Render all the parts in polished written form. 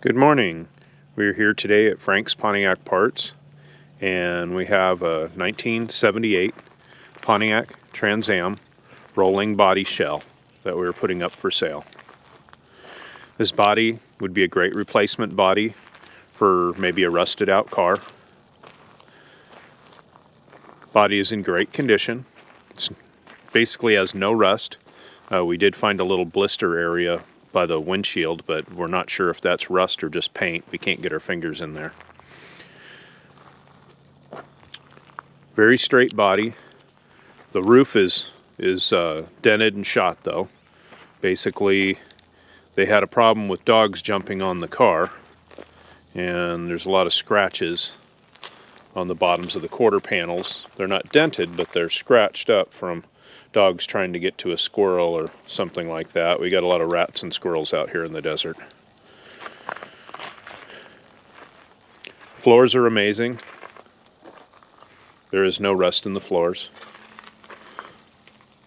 Good morning. We're here today at Frank's Pontiac Parts, and we have a 1978 Pontiac Trans Am rolling body shell that we're putting up for sale. This body would be a great replacement body for maybe a rusted out car. Body is in great condition. It basically has no rust. We did find a little blister area by the windshield, but we're not sure if that's rust or just paint. We can't get our fingers in there. Very straight body. The roof is dented and shot though. Basically, they had a problem with dogs jumping on the car, and there's a lot of scratches on the bottoms of the quarter panels. They're not dented, but they're scratched up from dogs trying to get to a squirrel or something like that. We got a lot of rats and squirrels out here in the desert. Floors are amazing. There is no rust in the floors.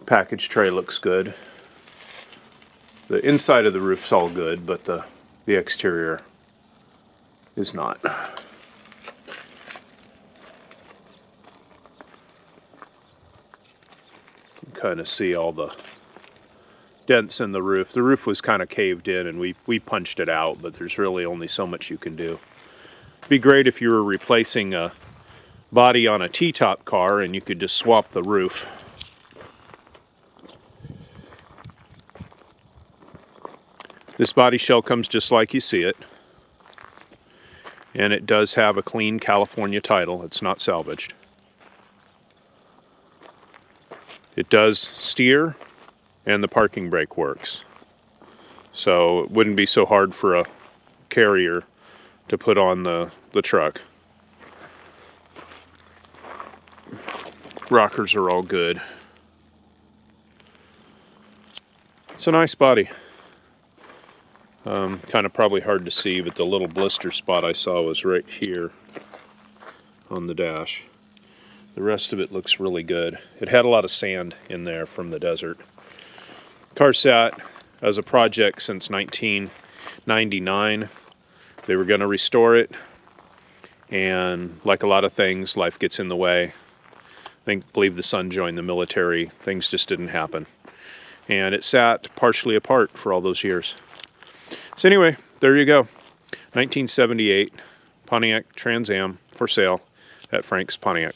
Package tray looks good. The inside of the roof's all good, but the exterior is not. Kind of see all the dents in the roof. The roof was kind of caved in and we punched it out, but there's really only so much you can do. It'd be great if you were replacing a body on a T-top car and you could just swap the roof. This body shell comes just like you see it, and it does have a clean California title. It's not salvaged. It does steer, and the parking brake works. So it wouldn't be so hard for a carrier to put on the truck. Rockers are all good. It's a nice body. Kind of probably hard to see, but the little blister spot I saw was right here on the dash. The rest of it looks really good. It had a lot of sand in there from the desert. Car sat as a project since 1999. They were going to restore it, and like a lot of things, life gets in the way. I believe the son joined the military. Things just didn't happen. And it sat partially apart for all those years. So anyway, there you go. 1978 Pontiac Trans Am for sale at Frank's Pontiac